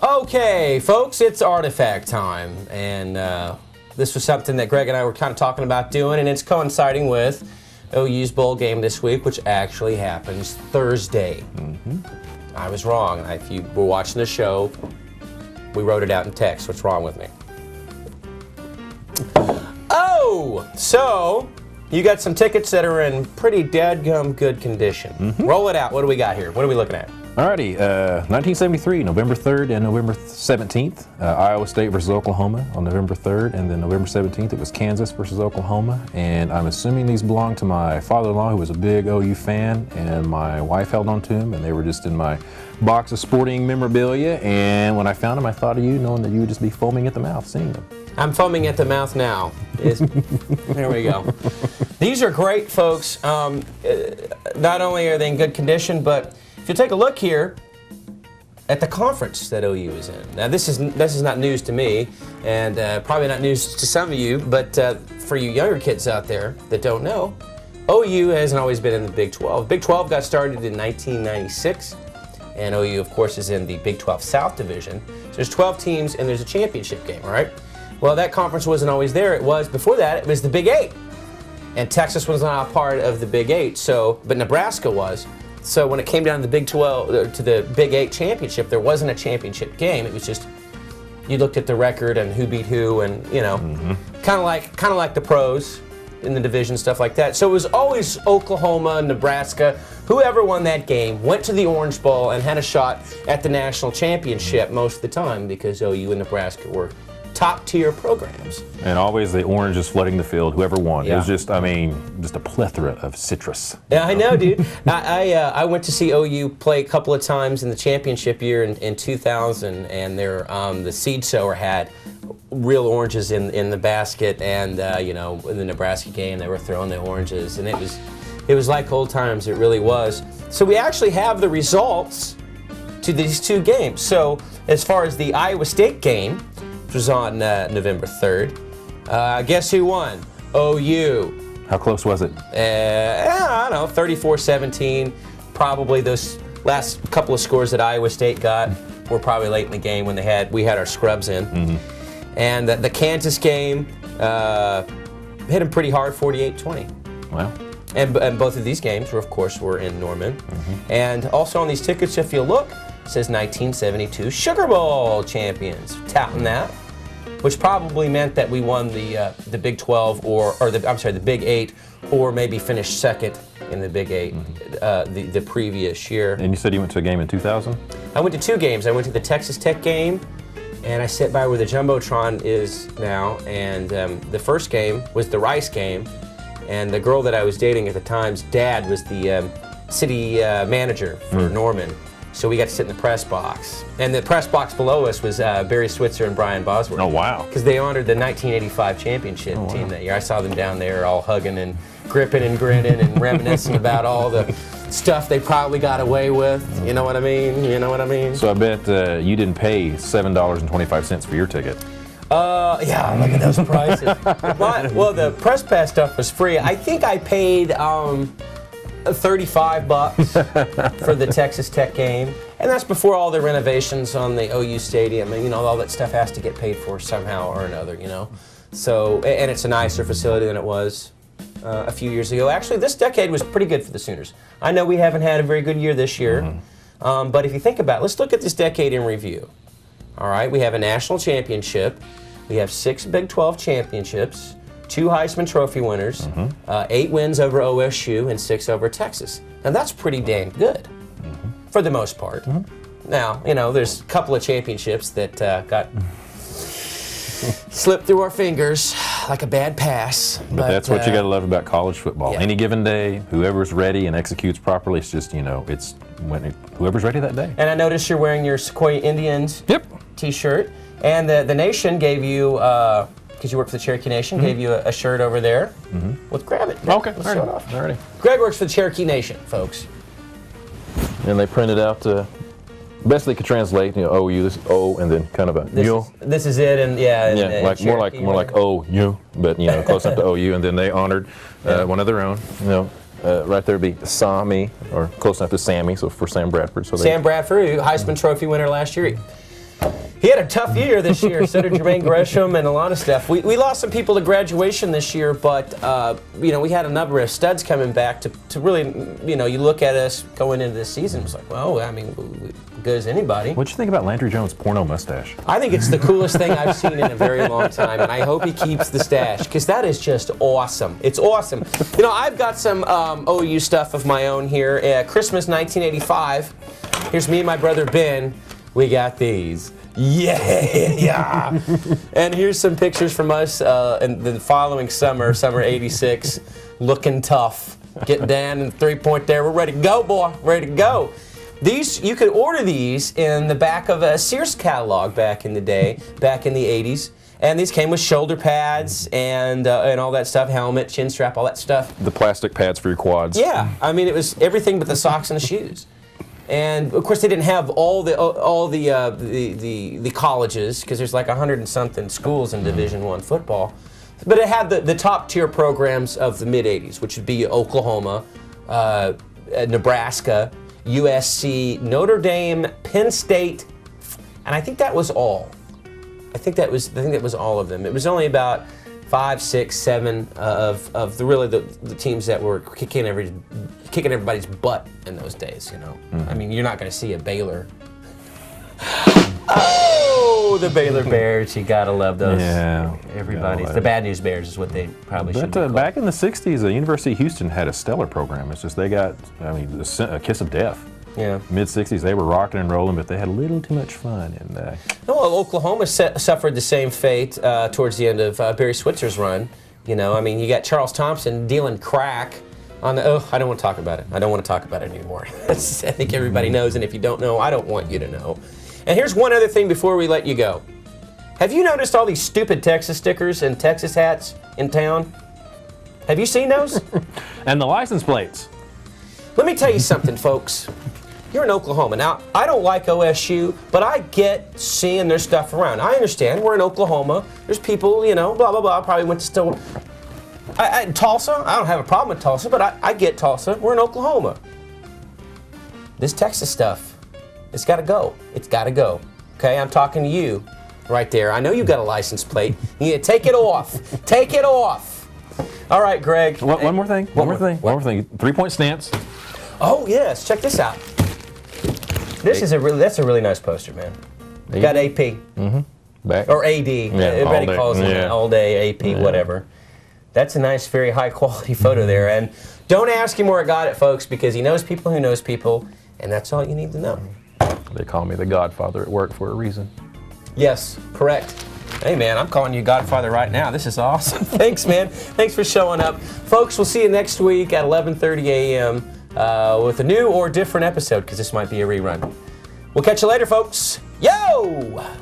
Okay, folks, it's artifact time, and this was something that Greg and I were kind of talking about doing, and it's coinciding with OU's bowl game this week, which actually happens Thursday. I was wrong. If you were watching the show, we wrote it out in text. What's wrong with me? Oh, so you got some tickets that are in pretty dadgum good condition. Roll it out. What do we got here? What are we looking at? Alrighty, 1973, November 3rd and November 17th, Iowa State versus Oklahoma on November 3rd, and then November 17th it was Kansas versus Oklahoma, and I'm assuming these belong to my father-in-law, who was a big OU fan, and my wife held on to them, and they were just in my box of sporting memorabilia, and when I found them I thought of you, knowing that you would just be foaming at the mouth seeing them. I'm foaming at the mouth now. There we go. These are great, folks. Not only are they in good condition, but if you take a look here at the conference that OU is in. Now this is not news to me, and probably not news to some of you, but for you younger kids out there that don't know, OU hasn't always been in the Big 12. Big 12 got started in 1996, and OU, of course, is in the Big 12 South Division. So there's 12 teams, and there's a championship game, all right? Well, that conference wasn't always there. It was, before that, it was the Big 8. And Texas was not a part of the Big 8, but Nebraska was. So when it came down to the Big 12 to the Big 8 championship, there wasn't a championship game. It was just you looked at the record and who beat who, and kind of like the pros in the division, stuff like that. So it was always Oklahoma, Nebraska, whoever won that game went to the Orange Bowl and had a shot at the national championship most of the time, because OU and Nebraska were top-tier programs. And always the orange is flooding the field, whoever won. Yeah. It was just, just a plethora of citrus. Yeah, I know, dude. I went to see OU play a couple of times in the championship year in 2000, and the seed sower had real oranges in the basket, and in the Nebraska game they were throwing the oranges, and it was like old times. It really was. So we actually have the results to these two games. So as far as the Iowa State game, which was on November 3rd. Guess who won? OU. How close was it? I don't know, 34-17. Probably those last couple of scores that Iowa State got were probably late in the game when we had our scrubs in. And the Kansas game hit them pretty hard, 48-20. Wow. And both of these games were in Norman. And also on these tickets, if you look, it says 1972 Sugar Bowl champions, touting that, which probably meant that we won the Big 12 the Big 8, or maybe finished second in the Big 8 the previous year. And you said you went to a game in 2000? I went to two games. I went to the Texas Tech game, and I sat by where the Jumbotron is now, and the first game was the Rice game, and the girl that I was dating at the time's dad was the city manager for Norman. So we got to sit in the press box. And the press box below us was Barry Switzer and Brian Bosworth. Oh, wow. Because they honored the 1985 championship team that year. I saw them down there all hugging and gripping and grinning and reminiscing about all the stuff they probably got away with. You know what I mean? You know what I mean? So I bet you didn't pay $7.25 for your ticket. Yeah, look at those prices. Well, the press pass stuff was free. I think I paid $35 for the Texas Tech game, and that's before all the renovations on the OU stadium, and all that stuff has to get paid for somehow or another, So, and it's a nicer facility than it was a few years ago. Actually, this decade was pretty good for the Sooners. I know we haven't had a very good year this year, but if you think about it, let's look at this decade in review. All right, we have a national championship, we have 6 Big 12 championships, 2 Heisman Trophy winners, 8 wins over OSU, and 6 over Texas. Now that's pretty damn good, for the most part. Now, there's a couple of championships that got slipped through our fingers like a bad pass. But that's what you got to love about college football. Yeah. Any given day, whoever's ready and executes properly, it's just, it's whoever's ready that day. And I noticed you're wearing your Sequoia Indians t-shirt, and the Nation gave you, because you work for the Cherokee Nation, gave you a shirt over there. Let's grab it. Okay, let's show it off. Alrighty. Greg works for the Cherokee Nation, folks. And they printed out best they could translate, OU, this O, and then kind of a mule. This is it, and like more like OU, but close enough to OU, and then they honored one of their own. Right there would be Sammy, or close enough to Sammy, so for Sam Bradford. So Sam Bradford, Heisman Trophy winner last year. He had a tough year this year. So did Jermaine Gresham and a lot of stuff. We lost some people to graduation this year, but you know, we had a number of studs coming back to really, you know, you look at us going into this season, it's like, well, I mean, good as anybody. What'd you think about Landry Jones' porno mustache? I think it's the coolest thing I've seen in a very long time, and I hope he keeps the stash, because that is just awesome. It's awesome. You know, I've got some OU stuff of my own here. Christmas 1985. Here's me and my brother Ben. We got these. Yeah! And here's some pictures from us in the following summer 86, looking tough. Getting down in the 3-point there. We're ready to go, boy. Ready to go. These, you could order these in the back of a Sears catalog back in the day, back in the 80s. And these came with shoulder pads and all that stuff, helmet, chin strap, all that stuff. The plastic pads for your quads. Yeah, I mean, it was everything but the socks and the shoes. And of course, they didn't have all the colleges, because there's like 100 and something schools in Division I football. But it had the top tier programs of the mid '80s, which would be Oklahoma, Nebraska, USC, Notre Dame, Penn State, and I think that was all. I think that was all of them. It was only about 5, 6, 7 of the teams that were kicking everybody's butt in those days. You know, I mean, you're not going to see a Baylor. Oh, the Baylor Bears! You gotta love those. Yeah, everybody's the Bad News Bears is what they probably should. But back in the '60s, the University of Houston had a stellar program. It's just they got, I mean, a kiss of death. Yeah. Mid '60s, they were rocking and rolling, but they had a little too much fun. And well, Oklahoma suffered the same fate towards the end of Barry Switzer's run. You know, I mean, you got Charles Thompson dealing crack on the. Oh, I don't want to talk about it. I don't want to talk about it anymore. I think everybody knows, and if you don't know, I don't want you to know. And here's one other thing before we let you go. Have you noticed all these stupid Texas stickers and Texas hats in town? Have you seen those? And the license plates. Let me tell you something, folks. You're in Oklahoma. Now, I don't like OSU, but I get seeing their stuff around. I understand. We're in Oklahoma. There's people, you know, blah, blah, blah. Probably went to still. Tulsa, I don't have a problem with Tulsa, but I get Tulsa. We're in Oklahoma. This Texas stuff, it's got to go. It's got to go. Okay, I'm talking to you right there. I know you've got a license plate. You need to take it off. Take it off. All right, Greg. One more thing. One more thing. 3-point stance. Oh, yes. Check this out. That's a really nice poster, man. You got AP. Mm-hmm. Back. Or AD. Yeah, everybody calls it all day AP, whatever. That's a nice, very high quality photo there. And don't ask him where I got it, folks, because he knows people who knows people, and that's all you need to know. They call me the Godfather at work for a reason. Yes, correct. Hey, man, I'm calling you Godfather right now. This is awesome. Thanks, man. Thanks for showing up. Folks, we'll see you next week at 11:30 a.m. With a new or different episode, because this might be a rerun. We'll catch you later, folks. Yo!